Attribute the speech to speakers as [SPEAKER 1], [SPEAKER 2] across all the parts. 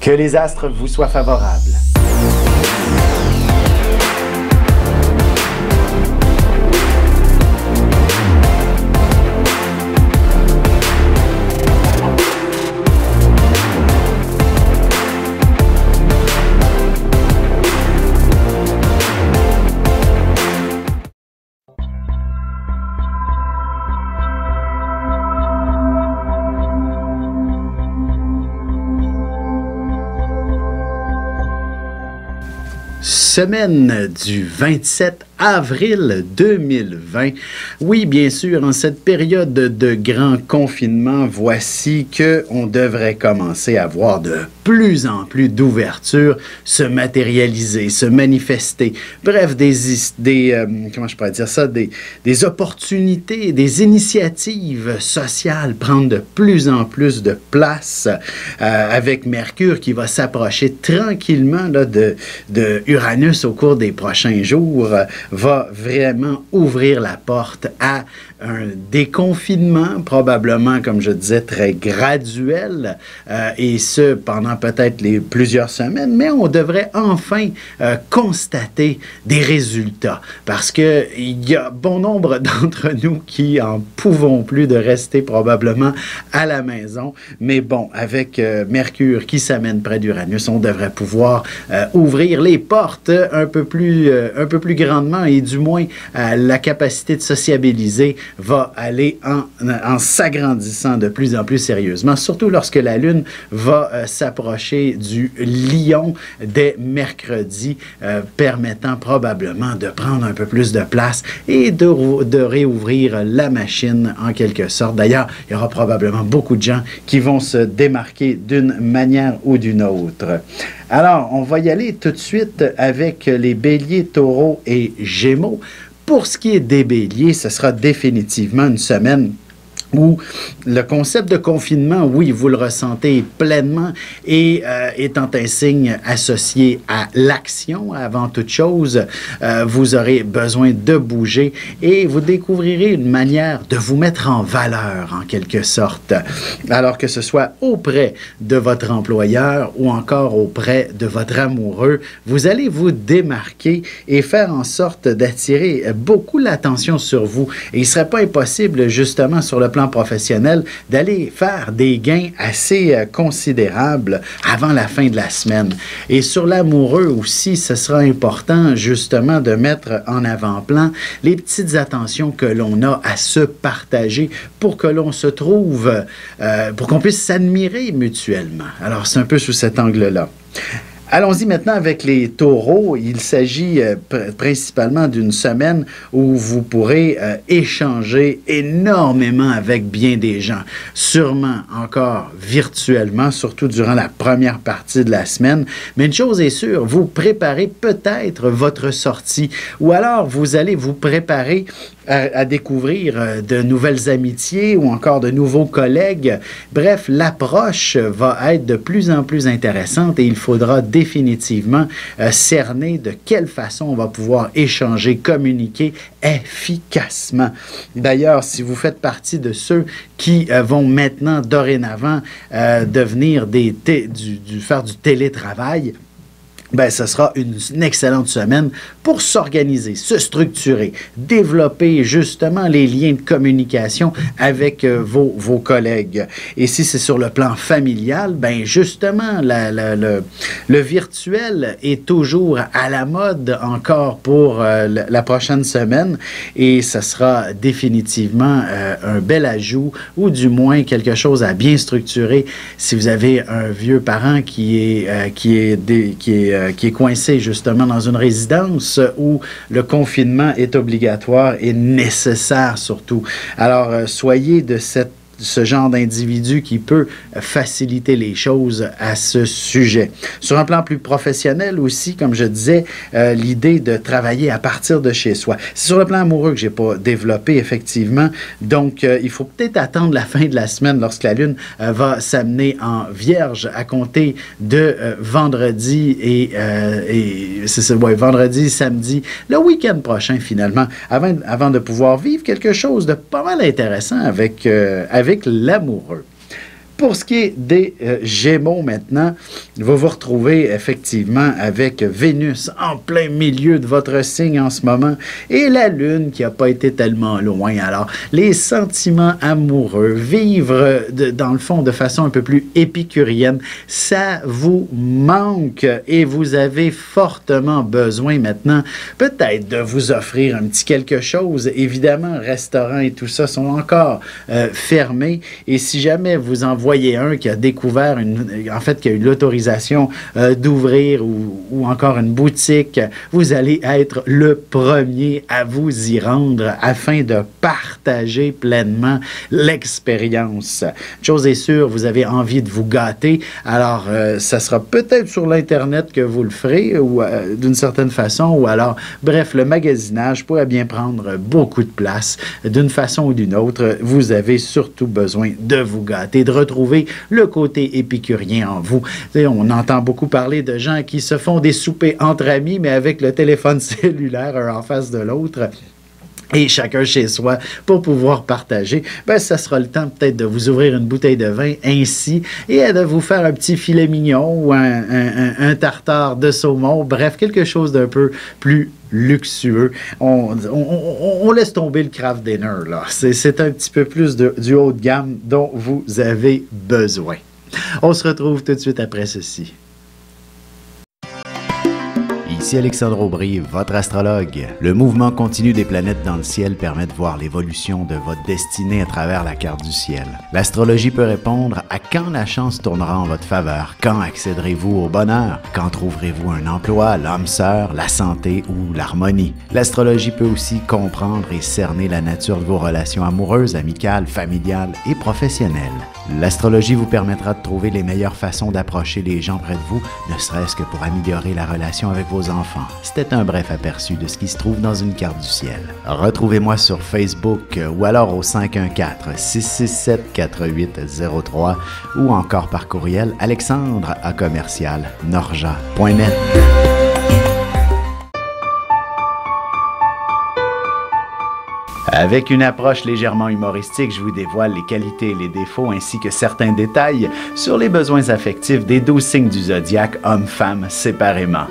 [SPEAKER 1] Que les astres vous soient favorables. Semaine du 27 avril 2020. Oui, bien sûr, en cette période de grand confinement, voici qu'on devrait commencer à voir de plus en plus d'ouverture se matérialiser, se manifester. Bref, comment je pourrais dire ça, des opportunités, des initiatives sociales prendre de plus en plus de place avec Mercure qui va s'approcher tranquillement là, de Uranus au cours des prochains jours, va vraiment ouvrir la porte à un déconfinement, probablement, comme je disais, très graduel, et ce, pendant peut-être plusieurs semaines, mais on devrait enfin constater des résultats, parce qu'il y a bon nombre d'entre nous qui en pouvons plus de rester probablement à la maison, mais bon, avec Mercure qui s'amène près d'Uranus, on devrait pouvoir ouvrir les portes un peu plus grandement, et du moins la capacité de sociabiliser va aller en s'agrandissant de plus en plus sérieusement, surtout lorsque la Lune va s'approcher du Lion dès mercredi, permettant probablement de prendre un peu plus de place et de réouvrir la machine en quelque sorte. D'ailleurs, il y aura probablement beaucoup de gens qui vont se démarquer d'une manière ou d'une autre. Alors, on va y aller tout de suite avec les Béliers, Taureaux et Gémeaux. Pour ce qui est des Béliers, ce sera définitivement une semaine où le concept de confinement, oui, vous le ressentez pleinement, et étant un signe associé à l'action avant toute chose, vous aurez besoin de bouger et vous découvrirez une manière de vous mettre en valeur en quelque sorte, alors que ce soit auprès de votre employeur ou encore auprès de votre amoureux, vous allez vous démarquer et faire en sorte d'attirer beaucoup l'attention sur vous. Et il ne serait pas impossible justement sur le plan professionnel d'aller faire des gains assez considérables avant la fin de la semaine. Et sur l'amoureux aussi, ce sera important justement de mettre en avant-plan les petites attentions que l'on a à se partager pour que l'on se trouve, pour qu'on puisse s'admirer mutuellement. Alors, c'est un peu sous cet angle-là. Allons-y maintenant avec les taureaux. Il s'agit principalement d'une semaine où vous pourrez échanger énormément avec bien des gens. Sûrement encore virtuellement, surtout durant la première partie de la semaine. Mais une chose est sûre, vous préparez peut-être votre sortie ou alors vous allez vous préparer à découvrir de nouvelles amitiés ou encore de nouveaux collègues. Bref, l'approche va être de plus en plus intéressante et il faudra définitivement cerner de quelle façon on va pouvoir échanger, communiquer efficacement. D'ailleurs, si vous faites partie de ceux qui vont maintenant, dorénavant, devenir faire du télétravail, ben, ce sera une excellente semaine pour s'organiser, se structurer, développer justement les liens de communication avec vos collègues. Et si c'est sur le plan familial, ben justement, le virtuel est toujours à la mode encore pour la prochaine semaine et ce sera définitivement un bel ajout ou du moins quelque chose à bien structurer si vous avez un vieux parent qui est coincé justement dans une résidence où le confinement est obligatoire et nécessaire surtout. Alors, soyez de ce genre d'individu qui peut faciliter les choses à ce sujet. Sur un plan plus professionnel aussi, comme je disais, l'idée de travailler à partir de chez soi. C'est sur le plan amoureux que je n'ai pas développé, effectivement. Donc, il faut peut-être attendre la fin de la semaine lorsque la Lune va s'amener en Vierge à compter de vendredi vendredi, samedi, le week-end prochain finalement, avant de pouvoir vivre quelque chose de pas mal intéressant avec l'amoureux. Pour ce qui est des Gémeaux maintenant, vous vous retrouvez effectivement avec Vénus en plein milieu de votre signe en ce moment et la Lune qui n'a pas été tellement loin. Alors, les sentiments amoureux, vivre dans le fond de façon un peu plus épicurienne, ça vous manque et vous avez fortement besoin maintenant peut-être de vous offrir un petit quelque chose. Évidemment, restaurants et tout ça sont encore fermés et si jamais vous en voyez un qui a découvert, qui a eu l'autorisation d'ouvrir ou encore une boutique, vous allez être le premier à vous y rendre afin de partager pleinement l'expérience. Chose est sûre, vous avez envie de vous gâter, alors ça sera peut-être sur l'Internet que vous le ferez ou d'une certaine façon, ou alors, bref, le magasinage pourrait bien prendre beaucoup de place. D'une façon ou d'une autre, vous avez surtout besoin de vous gâter, de retrouver le côté épicurien en vous. On entend beaucoup parler de gens qui se font des soupers entre amis, mais avec le téléphone cellulaire un en face de l'autre. Et chacun chez soi pour pouvoir partager, ça sera le temps peut-être de vous ouvrir une bouteille de vin ainsi et de vous faire un petit filet mignon ou un tartare de saumon, bref, quelque chose d'un peu plus luxueux. On laisse tomber le craft dinner, là. C'est un petit peu plus du haut de gamme dont vous avez besoin. On se retrouve tout de suite après ceci.
[SPEAKER 2] Ici Alexandre Aubry, votre astrologue. Le mouvement continu des planètes dans le ciel permet de voir l'évolution de votre destinée à travers la carte du ciel. L'astrologie peut répondre à quand la chance tournera en votre faveur, quand accéderez-vous au bonheur, quand trouverez-vous un emploi, l'âme sœur, la santé ou l'harmonie. L'astrologie peut aussi comprendre et cerner la nature de vos relations amoureuses, amicales, familiales et professionnelles. L'astrologie vous permettra de trouver les meilleures façons d'approcher les gens près de vous, ne serait-ce que pour améliorer la relation avec vos enfants. C'était un bref aperçu de ce qui se trouve dans une carte du ciel. Retrouvez-moi sur Facebook ou alors au 514-667-4803 ou encore par courriel alexandre@norja.net. Avec une approche légèrement humoristique, je vous dévoile les qualités et les défauts ainsi que certains détails sur les besoins affectifs des 12 signes du zodiaque, hommes-femmes séparément.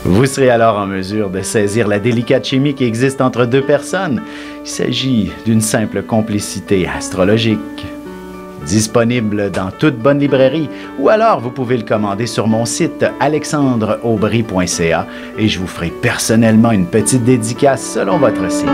[SPEAKER 2] Vous serez alors en mesure de saisir la délicate chimie qui existe entre deux personnes. Il s'agit d'une simple complicité astrologique. Disponible dans toute bonne librairie ou alors vous pouvez le commander sur mon site alexandreaubry.ca et je vous ferai personnellement une petite dédicace selon votre signe.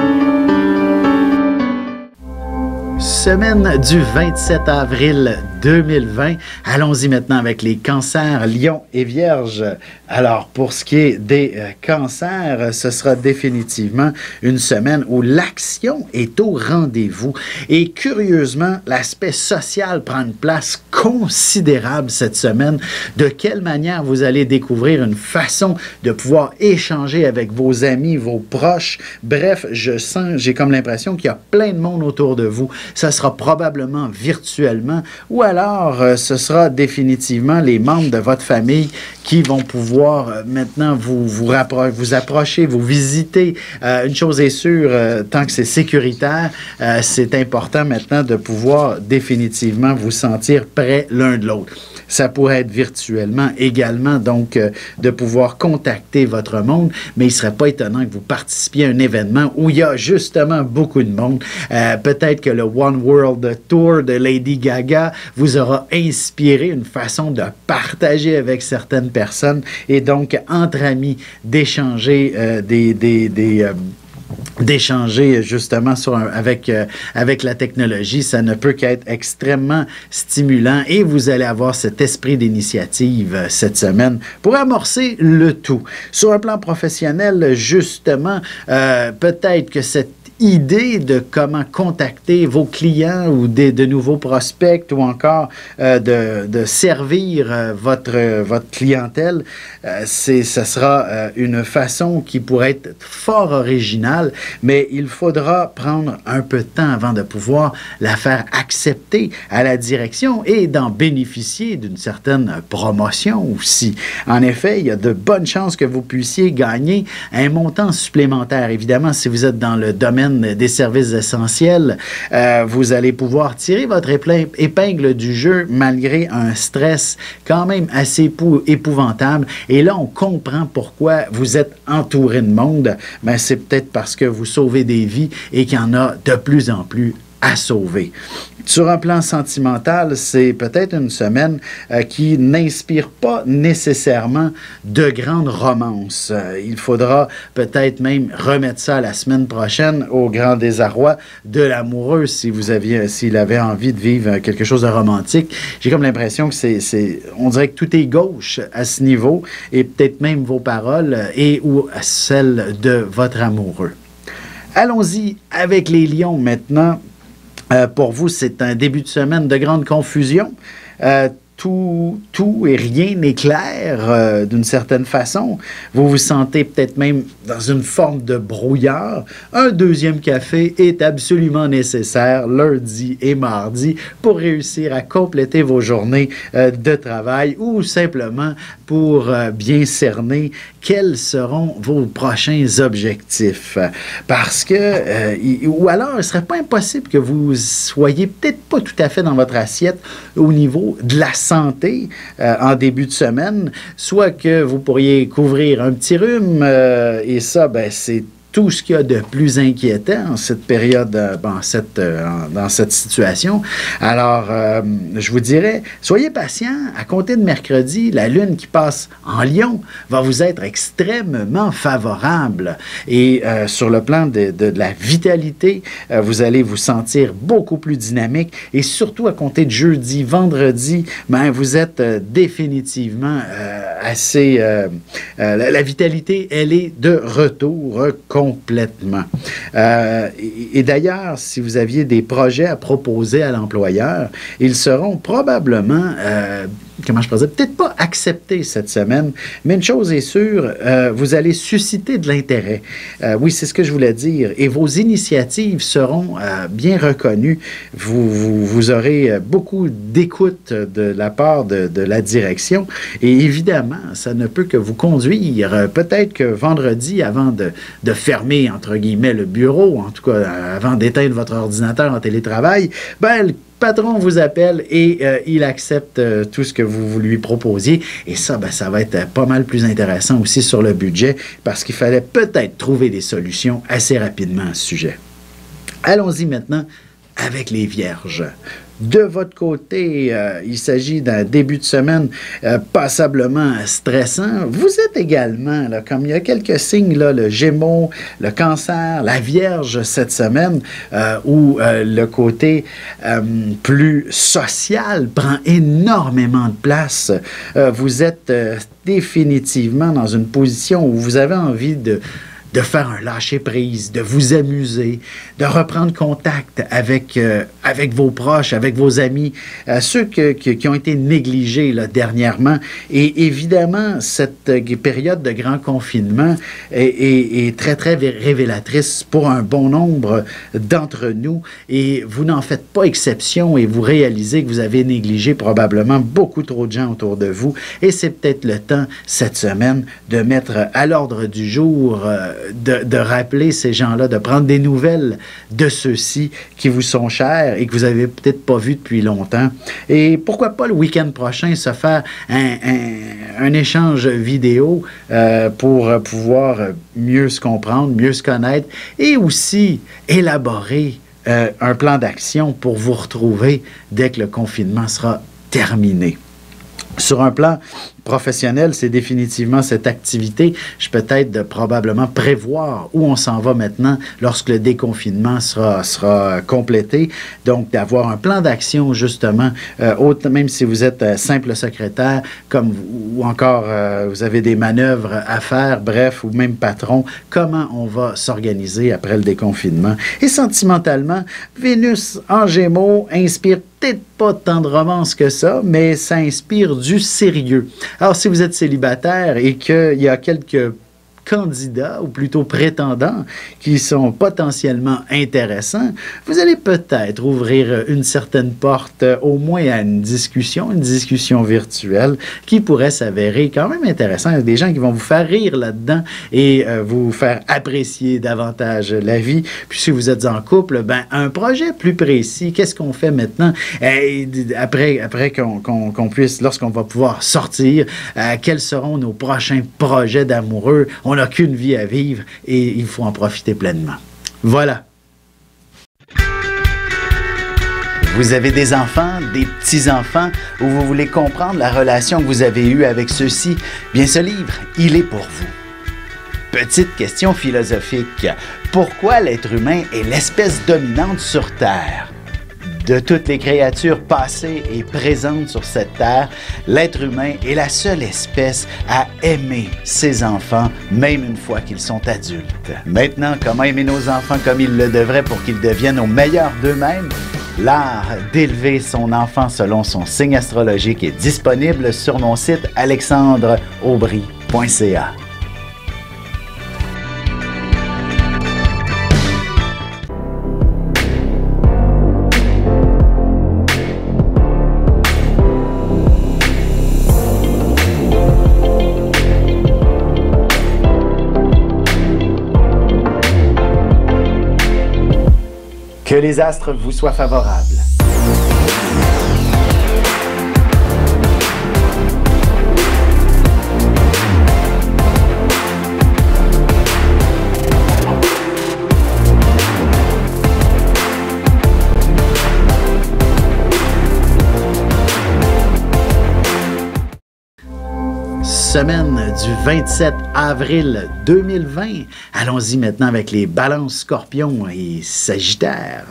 [SPEAKER 1] Semaine du 27 avril 2020. Allons-y maintenant avec les cancers, lions et vierges. Alors, pour ce qui est des cancers, ce sera définitivement une semaine où l'action est au rendez-vous. Et curieusement, l'aspect social prend une place considérable cette semaine. De quelle manière vous allez découvrir une façon de pouvoir échanger avec vos amis, vos proches. Bref, j'ai comme l'impression qu'il y a plein de monde autour de vous. Ça sera probablement virtuellement ou alors ce sera définitivement les membres de votre famille qui vont pouvoir maintenant vous approcher, vous visiter. Une chose est sûre, tant que c'est sécuritaire, c'est important maintenant de pouvoir définitivement vous sentir près l'un de l'autre. Ça pourrait être virtuellement également, donc de pouvoir contacter votre monde, mais il ne serait pas étonnant que vous participiez à un événement où il y a justement beaucoup de monde. Peut-être que le One World Tour de Lady Gaga vous aura inspiré une façon de partager avec certaines personnes et donc entre amis d'échanger d'échanger justement avec la technologie. Ça ne peut qu'être extrêmement stimulant et vous allez avoir cet esprit d'initiative cette semaine pour amorcer le tout. Sur un plan professionnel, justement, peut-être que cette idée de comment contacter vos clients ou de nouveaux prospects ou encore de servir votre clientèle, ce sera une façon qui pourrait être fort originale, mais il faudra prendre un peu de temps avant de pouvoir la faire accepter à la direction et d'en bénéficier d'une certaine promotion aussi. En effet, il y a de bonnes chances que vous puissiez gagner un montant supplémentaire. Évidemment, si vous êtes dans le domaine semaine des services essentiels. Vous allez pouvoir tirer votre épingle du jeu malgré un stress quand même assez épouvantable. Et là, on comprend pourquoi vous êtes entouré de monde. Ben, c'est peut-être parce que vous sauvez des vies et qu'il y en a de plus en plus à sauver. Sur un plan sentimental, c'est peut-être une semaine qui n'inspire pas nécessairement de grandes romances. Il faudra peut-être même remettre ça la semaine prochaine au grand désarroi de l'amoureux s'il avait envie de vivre quelque chose de romantique. J'ai comme l'impression que on dirait que tout est gauche à ce niveau et peut-être même vos paroles et ou celles de votre amoureux. Allons-y avec les lions maintenant. Pour vous, c'est un début de semaine de grande confusion. Tout et rien n'est clair d'une certaine façon. Vous vous sentez peut-être même dans une forme de brouillard. Un deuxième café est absolument nécessaire lundi et mardi pour réussir à compléter vos journées de travail ou simplement pour bien cerner quels seront vos prochains objectifs. Parce que, ou alors, il ne serait pas impossible que vous soyez peut-être pas tout à fait dans votre assiette au niveau de la santé en début de semaine, soit que vous pourriez couvrir un petit rhume, et ça, ben, c'est tout ce qu'il y a de plus inquiétant en cette période, dans cette situation. Alors, je vous dirais, soyez patient. À compter de mercredi, la lune qui passe en Lion va vous être extrêmement favorable. Et sur le plan de la vitalité, vous allez vous sentir beaucoup plus dynamique. Et surtout, à compter de jeudi, vendredi, ben, vous êtes définitivement assez... la vitalité, elle est de retour complètement. Et d'ailleurs, si vous aviez des projets à proposer à l'employeur, ils seront probablement, comment je pourrais dire, peut-être pas acceptés cette semaine, mais une chose est sûre, vous allez susciter de l'intérêt. Oui, c'est ce que je voulais dire. Et vos initiatives seront bien reconnues. Vous aurez beaucoup d'écoute de la part de la direction. Et évidemment, ça ne peut que vous conduire. Peut-être que vendredi, avant de fermer, entre guillemets, le bureau, en tout cas, avant d'éteindre votre ordinateur en télétravail, ben, le patron vous appelle et il accepte tout ce que vous lui proposiez. Et ça, ben, ça va être pas mal plus intéressant aussi sur le budget parce qu'il fallait peut-être trouver des solutions assez rapidement à ce sujet. Allons-y maintenant avec les vierges. De votre côté, il s'agit d'un début de semaine passablement stressant. Vous êtes également, là, comme il y a quelques signes, là, le Gémeaux, le Cancer, la Vierge cette semaine, où le côté plus social prend énormément de place. Vous êtes définitivement dans une position où vous avez envie de faire un lâcher-prise, de vous amuser, de reprendre contact avec vos proches, avec vos amis, ceux qui ont été négligés là, dernièrement. Et évidemment, cette période de grand confinement est très, très révélatrice pour un bon nombre d'entre nous. Et vous n'en faites pas exception et vous réalisez que vous avez négligé probablement beaucoup trop de gens autour de vous. Et c'est peut-être le temps, cette semaine, de mettre à l'ordre du jour de rappeler ces gens-là, de prendre des nouvelles de ceux-ci qui vous sont chers et que vous avez peut-être pas vus depuis longtemps. Et pourquoi pas le week-end prochain se faire un échange vidéo pour pouvoir mieux se comprendre, mieux se connaître et aussi élaborer un plan d'action pour vous retrouver dès que le confinement sera terminé. Sur un plan professionnel, c'est définitivement cette activité. Je peux peut-être probablement prévoir où on s'en va maintenant lorsque le déconfinement sera complété. Donc, d'avoir un plan d'action, justement, même si vous êtes simple secrétaire, ou encore vous avez des manœuvres à faire, bref, ou même patron, comment on va s'organiser après le déconfinement. Et sentimentalement, Vénus en Gémeaux inspire peut-être pas tant de romance que ça, mais ça inspire du sérieux. Alors, si vous êtes célibataire et qu'il y a quelques candidats ou plutôt prétendants qui sont potentiellement intéressants, vous allez peut-être ouvrir une certaine porte au moins à une discussion virtuelle qui pourrait s'avérer quand même intéressante. Il y a des gens qui vont vous faire rire là-dedans et vous faire apprécier davantage la vie. Puis si vous êtes en couple, ben un projet plus précis, qu'est-ce qu'on fait maintenant? Et après qu'on puisse, lorsqu'on va pouvoir sortir, quels seront nos prochains projets d'amoureux? On n'a qu'une vie à vivre et il faut en profiter pleinement. Voilà. Vous avez des enfants, des petits-enfants, ou vous voulez comprendre la relation que vous avez eue avec ceux-ci? Bien, ce livre, il est pour vous. Petite question philosophique. Pourquoi l'être humain est l'espèce dominante sur Terre? De toutes les créatures passées et présentes sur cette terre, l'être humain est la seule espèce à aimer ses enfants, même une fois qu'ils sont adultes. Maintenant, comment aimer nos enfants comme ils le devraient pour qu'ils deviennent au meilleur d'eux-mêmes? L'art d'élever son enfant selon son signe astrologique est disponible sur mon site alexandreaubry.ca. Que les astres vous soient favorables. Semaine du 27 avril 2020. Allons-y maintenant avec les balances Scorpion et Sagittaire.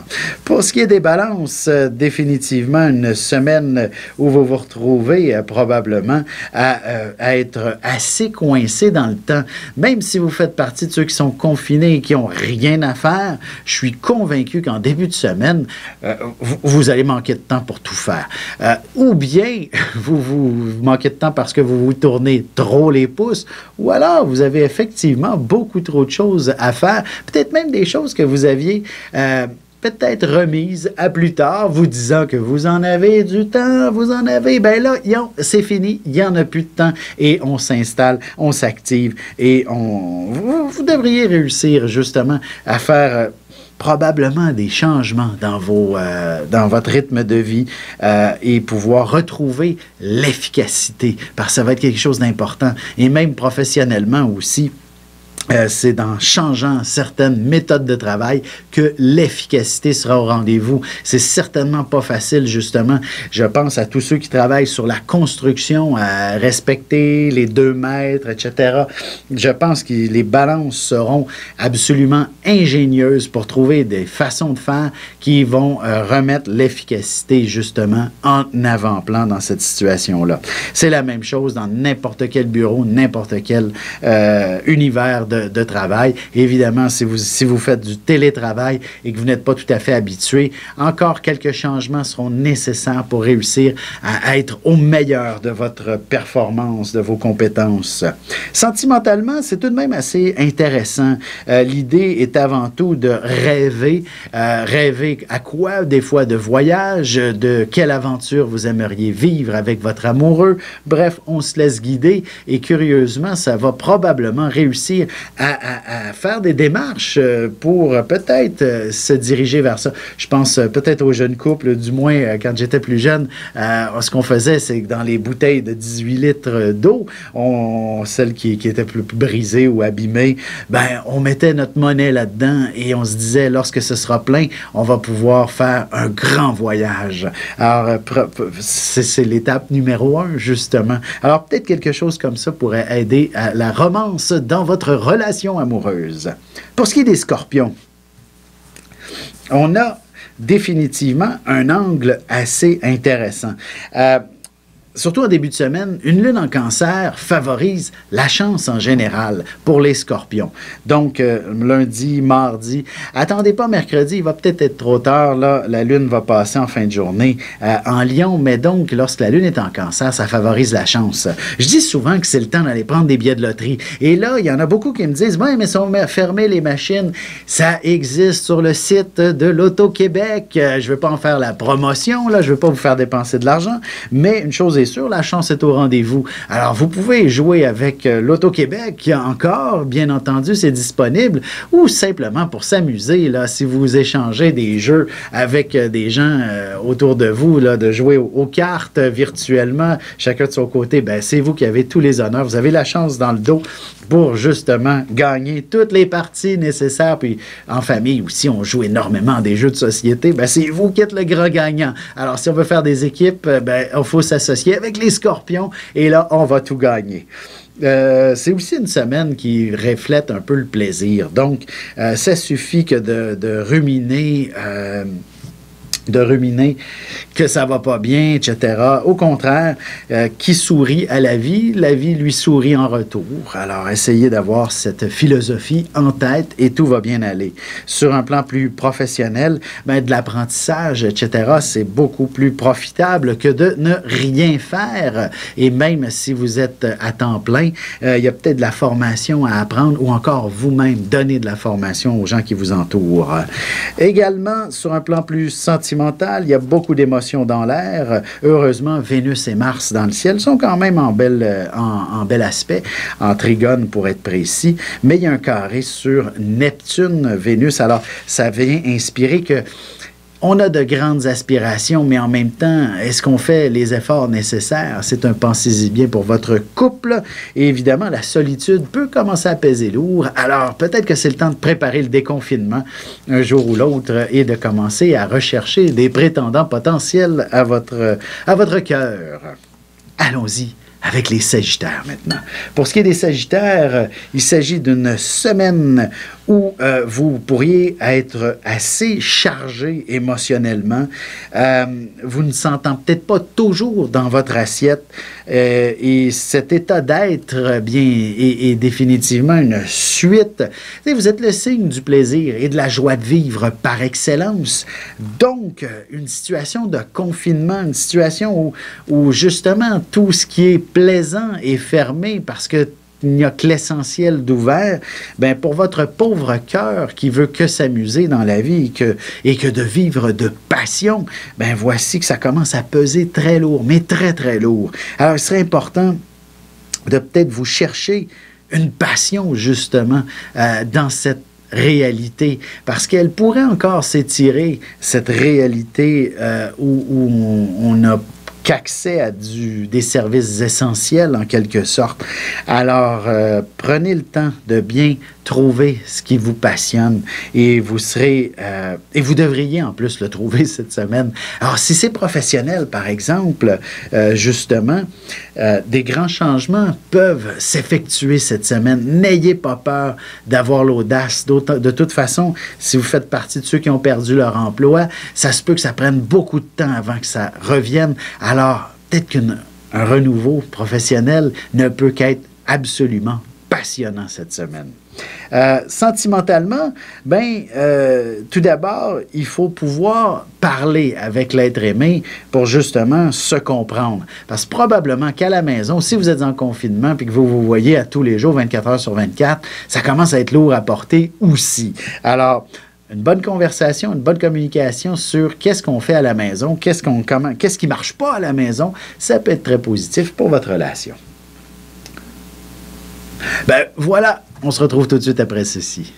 [SPEAKER 1] Pour ce qui est des balances, définitivement une semaine où vous vous retrouvez probablement à être assez coincé dans le temps. Même si vous faites partie de ceux qui sont confinés et qui n'ont rien à faire, je suis convaincu qu'en début de semaine, vous allez manquer de temps pour tout faire. Ou bien, vous manquez de temps parce que vous vous tournez trop les pouces, ou alors vous avez effectivement beaucoup trop de choses à faire, peut-être même des choses que vous aviez peut-être remises à plus tard, vous disant que vous en avez du temps, vous en avez, ben là, c'est fini, il n'y en a plus de temps, et on s'installe, on s'active, et vous devriez réussir justement à faire probablement des changements dans votre rythme de vie et pouvoir retrouver l'efficacité, parce que ça va être quelque chose d'important, et même professionnellement aussi. C'est en changeant certaines méthodes de travail que l'efficacité sera au rendez-vous. C'est certainement pas facile, justement. Je pense à tous ceux qui travaillent sur la construction, à respecter les 2 mètres, etc. Je pense que les balances seront absolument ingénieuses pour trouver des façons de faire qui vont remettre l'efficacité, justement, en avant-plan dans cette situation-là. C'est la même chose dans n'importe quel bureau, n'importe quel univers de travail. Évidemment, si vous faites du télétravail et que vous n'êtes pas tout à fait habitué, encore quelques changements seront nécessaires pour réussir à être au meilleur de votre performance, de vos compétences. Sentimentalement, c'est tout de même assez intéressant. L'idée est avant tout de rêver. Rêver à quoi? Des fois de voyage, de quelle aventure vous aimeriez vivre avec votre amoureux. Bref, on se laisse guider et curieusement, ça va probablement réussir à faire des démarches pour peut-être se diriger vers ça. Je pense peut-être aux jeunes couples, du moins quand j'étais plus jeune, ce qu'on faisait, c'est que dans les bouteilles de 18 litres d'eau, celles qui étaient plus brisées ou abîmées, ben, on mettait notre monnaie là-dedans et on se disait, lorsque ce sera plein, on va pouvoir faire un grand voyage. Alors, c'est l'étape numéro 1, justement. Alors, peut-être quelque chose comme ça pourrait aider à la romance dans votre relation amoureuse. Pour ce qui est des Scorpions, on a définitivement un angle assez intéressant. surtout en début de semaine, une lune en cancer favorise la chance en général pour les scorpions. Donc, lundi, mardi, attendez pas mercredi, il va peut-être être trop tard, là, la lune va passer en fin de journée en Lion, mais donc, lorsque la lune est en cancer, ça favorise la chance. Je dis souvent que c'est le temps d'aller prendre des billets de loterie. Et là, il y en a beaucoup qui me disent, ouais, mais sont fermées les machines. Ça existe sur le site de l'Auto-Québec. Je ne veux pas en faire la promotion, là, je ne veux pas vous faire dépenser de l'argent, mais une chose est sûre, la chance est au rendez-vous. Alors, vous pouvez jouer avec l'Auto-Québec encore, bien entendu, c'est disponible, ou simplement pour s'amuser, là, si vous échangez des jeux avec des gens autour de vous, là, de jouer aux cartes virtuellement, chacun de son côté, ben, c'est vous qui avez tous les honneurs. Vous avez la chance dans le dos pour justement gagner toutes les parties nécessaires. Puis en famille aussi, on joue énormément à des jeux de société. Ben, c'est vous qui êtes le grand gagnant. Alors, si on veut faire des équipes, ben, il faut s'associer avec les scorpions et là, on va tout gagner. C'est aussi une semaine qui reflète un peu le plaisir. Donc, ça suffit que de ruminer que ça va pas bien, etc. Au contraire, qui sourit à la vie lui sourit en retour. Alors, essayez d'avoir cette philosophie en tête et tout va bien aller. Sur un plan plus professionnel, ben, de l'apprentissage, etc., c'est beaucoup plus profitable que de ne rien faire. Et même si vous êtes à temps plein, il y a peut-être de la formation à apprendre ou encore vous-même donner de la formation aux gens qui vous entourent. Également, sur un plan plus sentimental, il y a beaucoup d'émotions dans l'air. Heureusement, Vénus et Mars dans le ciel sont quand même en bel aspect, en trigone pour être précis, mais il y a un carré sur Neptune, Vénus. Alors, ça vient inspirer que on a de grandes aspirations, mais en même temps, est-ce qu'on fait les efforts nécessaires? C'est un pensez-y bien pour votre couple. Et évidemment, la solitude peut commencer à peser lourd. Alors, peut-être que c'est le temps de préparer le déconfinement un jour ou l'autre et de commencer à rechercher des prétendants potentiels à votre cœur. Allons-y avec les Sagittaires maintenant. Pour ce qui est des Sagittaires, il s'agit d'une semaine où vous pourriez être assez chargé émotionnellement. Vous ne sentant peut-être pas toujours dans votre assiette. Et cet état d'être, bien, est définitivement une suite. Vous êtes le signe du plaisir et de la joie de vivre par excellence. Donc, une situation de confinement, une situation où justement tout ce qui est plaisant est fermé parce que il n'y a que l'essentiel d'ouvert, ben pour votre pauvre cœur qui veut que s'amuser dans la vie et que de vivre de passion, ben voici que ça commence à peser très lourd, mais très, très lourd. Alors, il serait important de peut-être vous chercher une passion, justement, dans cette réalité, parce qu'elle pourrait encore s'étirer, cette réalité où on a qu'accès à des services essentiels, en quelque sorte. Alors, prenez le temps de bien trouver ce qui vous passionne et vous serez... et vous devriez en plus le trouver cette semaine. Alors, si c'est professionnel, par exemple, justement, des grands changements peuvent s'effectuer cette semaine. N'ayez pas peur d'avoir l'audace. De toute façon, si vous faites partie de ceux qui ont perdu leur emploi, ça se peut que ça prenne beaucoup de temps avant que ça revienne. Alors, peut-être qu'un renouveau professionnel ne peut qu'être absolument passionnant cette semaine. Sentimentalement, tout d'abord, il faut pouvoir parler avec l'être aimé pour justement se comprendre. Parce que probablement qu'à la maison, si vous êtes en confinement et que vous vous voyez à tous les jours, 24 heures sur 24, ça commence à être lourd à porter aussi. Alors, une bonne conversation, une bonne communication sur qu'est-ce qu'on fait à la maison, qu'est-ce qui ne marche pas à la maison, ça peut être très positif pour votre relation. Ben voilà, on se retrouve tout de suite après ceci.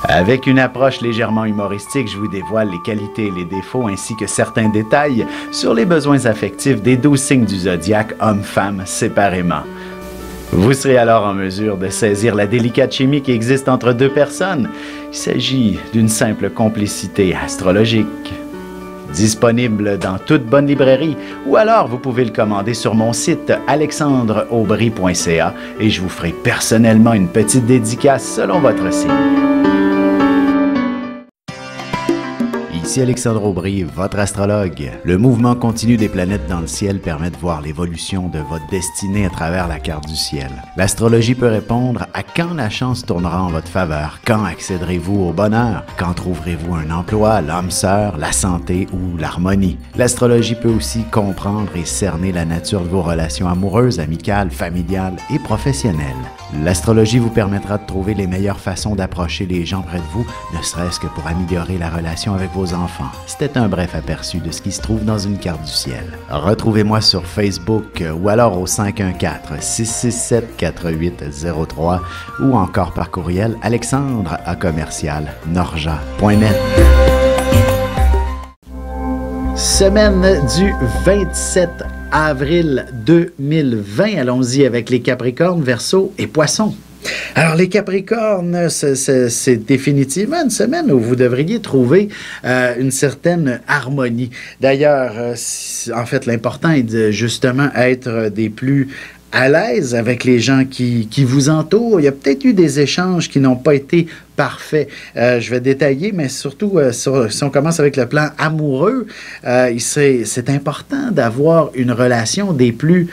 [SPEAKER 1] Avec une approche légèrement humoristique, je vous dévoile les qualités et les défauts ainsi que certains détails sur les besoins affectifs des 12 signes du zodiaque, hommes-femmes séparément. Vous serez alors en mesure de saisir la délicate chimie qui existe entre deux personnes. Il s'agit d'une simple complicité astrologique. Disponible dans toute bonne librairie ou alors vous pouvez le commander sur mon site alexandreaubry.ca et je vous ferai personnellement une petite dédicace selon votre signe.
[SPEAKER 2] Ici Alexandre Aubry, votre astrologue. Le mouvement continu des planètes dans le ciel permet de voir l'évolution de votre destinée à travers la carte du ciel. L'astrologie peut répondre à quand la chance tournera en votre faveur, quand accéderez-vous au bonheur, quand trouverez-vous un emploi, l'âme sœur, la santé ou l'harmonie. L'astrologie peut aussi comprendre et cerner la nature de vos relations amoureuses, amicales, familiales et professionnelles. L'astrologie vous permettra de trouver les meilleures façons d'approcher les gens près de vous, ne serait-ce que pour améliorer la relation avec vos enfants. C'était un bref aperçu de ce qui se trouve dans une carte du ciel. Retrouvez-moi sur Facebook ou alors au 514-667-4803 ou encore par courriel alexandre@norja.net.
[SPEAKER 1] Semaine du 27 avril 2020. Allons-y avec les Capricornes, Verseaux et Poissons. Alors, les Capricornes, c'est définitivement une semaine où vous devriez trouver une certaine harmonie. D'ailleurs, en fait, l'important est de justement être des plus à l'aise avec les gens qui vous entourent. Il y a peut-être eu des échanges qui n'ont pas été parfaits. Je vais détailler, mais surtout, si on commence avec le plan amoureux, c'est important d'avoir une relation des plus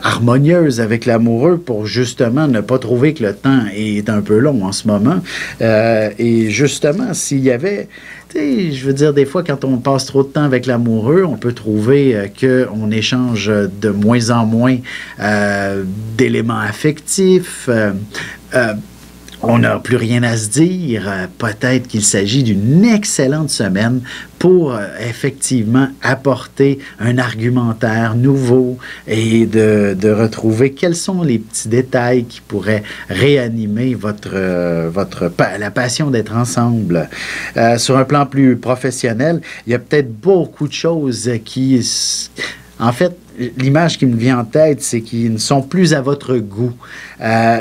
[SPEAKER 1] harmonieuse avec l'amoureux pour justement ne pas trouver que le temps est un peu long en ce moment. Et justement, s'il y avait... Je veux dire, des fois, quand on passe trop de temps avec l'amoureux, on peut trouver qu'on échange de moins en moins d'éléments affectifs. On n'a plus rien à se dire. Peut-être qu'il s'agit d'une excellente semaine pour effectivement apporter un argumentaire nouveau et de retrouver quels sont les petits détails qui pourraient réanimer la passion d'être ensemble. Sur un plan plus professionnel, il y a peut-être beaucoup de choses qui... En fait, l'image qui me vient en tête, c'est qu'ils ne sont plus à votre goût.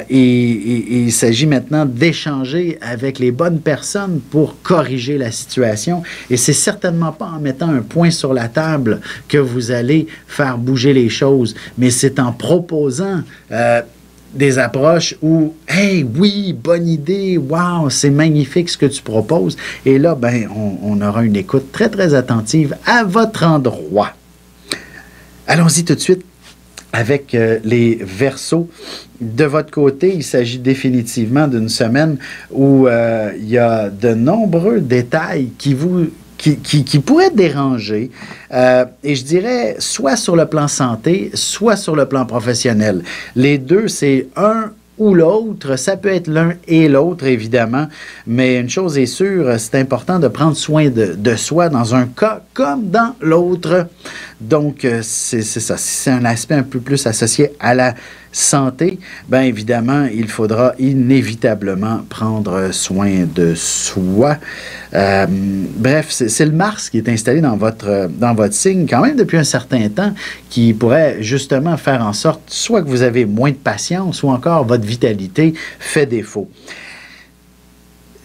[SPEAKER 1] Et il s'agit maintenant d'échanger avec les bonnes personnes pour corriger la situation. Et c'est certainement pas en mettant un point sur la table que vous allez faire bouger les choses, mais c'est en proposant... des approches où « Hey, oui, bonne idée, wow, c'est magnifique ce que tu proposes. » Et là, on aura une écoute très, très attentive à votre endroit. Allons-y tout de suite avec les Verseaux. De votre côté, il s'agit définitivement d'une semaine où il y a de nombreux détails qui pourraient déranger, et je dirais soit sur le plan santé, soit sur le plan professionnel. Les deux, c'est un ou l'autre, ça peut être l'un et l'autre, évidemment, mais une chose est sûre, c'est important de prendre soin de soi dans un cas comme dans l'autre. Donc, c'est ça. Si c'est un aspect un peu plus associé à la santé, bien évidemment, il faudra inévitablement prendre soin de soi. Bref, c'est le Mars qui est installé dans votre signe, quand même depuis un certain temps, qui pourrait justement faire en sorte soit que vous avez moins de patience, ou encore votre vitalité fait défaut.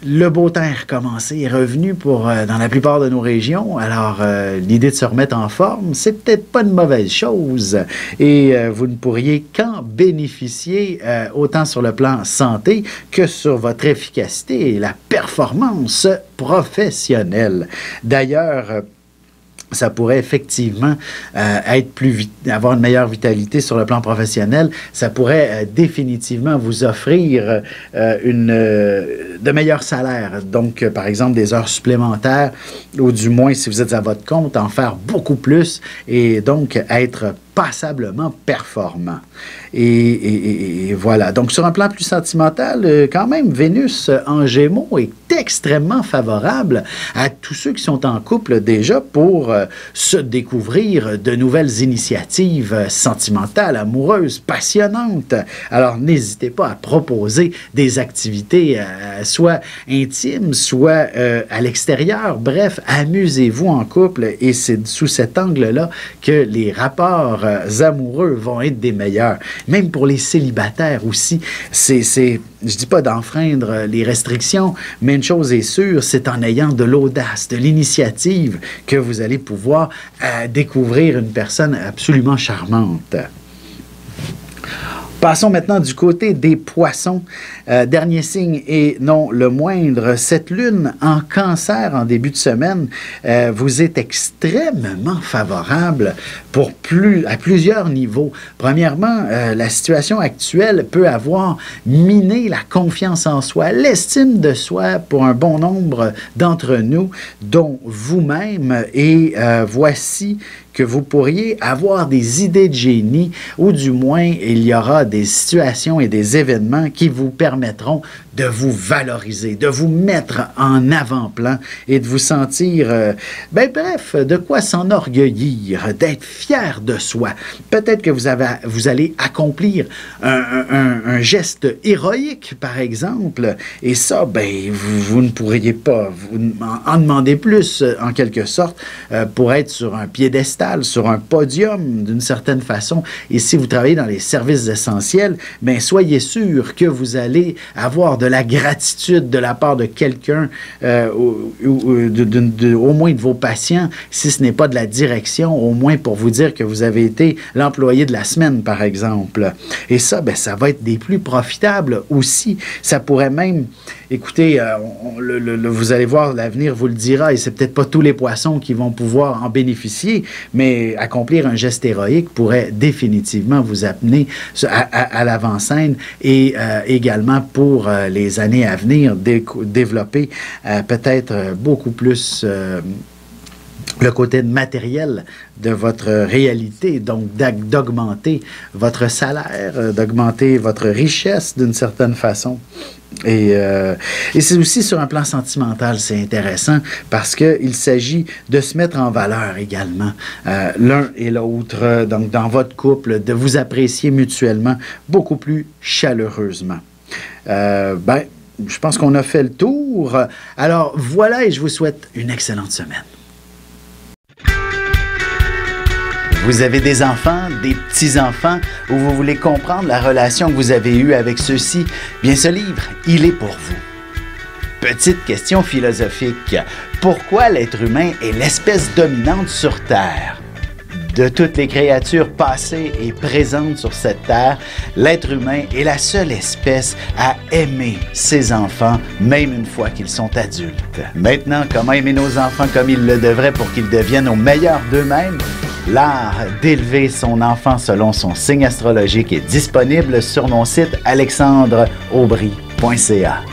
[SPEAKER 1] Le beau temps est recommencé, est revenu dans la plupart de nos régions. Alors, l'idée de se remettre en forme, c'est peut-être pas une mauvaise chose. Et vous ne pourriez qu'en bénéficier autant sur le plan santé que sur votre efficacité et la performance professionnelle. D'ailleurs, ça pourrait effectivement avoir une meilleure vitalité sur le plan professionnel. Ça pourrait définitivement vous offrir de meilleurs salaires. Donc, par exemple, des heures supplémentaires, ou du moins, si vous êtes à votre compte, en faire beaucoup plus et donc être passablement performant. Et voilà. Donc, sur un plan plus sentimental, quand même, Vénus en Gémeaux est extrêmement favorable à tous ceux qui sont en couple déjà pour se découvrir de nouvelles initiatives sentimentales, amoureuses, passionnantes. Alors, n'hésitez pas à proposer des activités soit intimes, soit à l'extérieur. Bref, amusez-vous en couple et c'est sous cet angle-là que les rapports amoureux vont être des meilleurs. Même pour les célibataires aussi, je dis pas d'enfreindre les restrictions, mais une chose est sûre, c'est en ayant de l'audace, de l'initiative que vous allez pouvoir découvrir une personne absolument charmante. Passons maintenant du côté des poissons. Dernier signe et non le moindre, cette lune en cancer en début de semaine vous est extrêmement favorable à plusieurs niveaux. Premièrement, la situation actuelle peut avoir miné la confiance en soi, l'estime de soi pour un bon nombre d'entre nous, dont vous-même, et voici que vous pourriez avoir des idées de génie, ou du moins, il y aura des situations et des événements qui vous permettront de vous valoriser, de vous mettre en avant-plan et de vous sentir, bref, de quoi s'enorgueillir, d'être fier de soi. Peut-être que vous allez accomplir un geste héroïque, par exemple, et ça, vous ne pourriez pas en demander plus, en quelque sorte, pour être sur un piédestal, sur un podium d'une certaine façon. Et si vous travaillez dans les services essentiels, soyez sûr que vous allez avoir de la gratitude de la part de quelqu'un, au moins de vos patients, si ce n'est pas de la direction, au moins pour vous dire que vous avez été l'employé de la semaine, par exemple. Et ça, ça va être des plus profitables aussi. Ça pourrait même, écoutez, vous allez voir, l'avenir vous le dira, et c'est peut-être pas tous les poissons qui vont pouvoir en bénéficier, mais accomplir un geste héroïque pourrait définitivement vous amener à l'avant-scène et également pour les années à venir développer peut-être beaucoup plus le côté matériel de votre réalité, donc d'augmenter votre salaire, d'augmenter votre richesse d'une certaine façon. Et c'est aussi sur un plan sentimental, c'est intéressant parce qu'il s'agit de se mettre en valeur également, l'un et l'autre, donc dans votre couple, de vous apprécier mutuellement beaucoup plus chaleureusement. Je pense qu'on a fait le tour. Alors voilà, et je vous souhaite une excellente semaine. Vous avez des enfants, des petits-enfants, ou vous voulez comprendre la relation que vous avez eue avec ceux-ci? Bien, ce livre, il est pour vous. Petite question philosophique. Pourquoi l'être humain est l'espèce dominante sur Terre? De toutes les créatures passées et présentes sur cette terre, l'être humain est la seule espèce à aimer ses enfants, même une fois qu'ils sont adultes. Maintenant, comment aimer nos enfants comme ils le devraient pour qu'ils deviennent au meilleur d'eux-mêmes? L'art d'élever son enfant selon son signe astrologique est disponible sur mon site alexandreaubry.ca.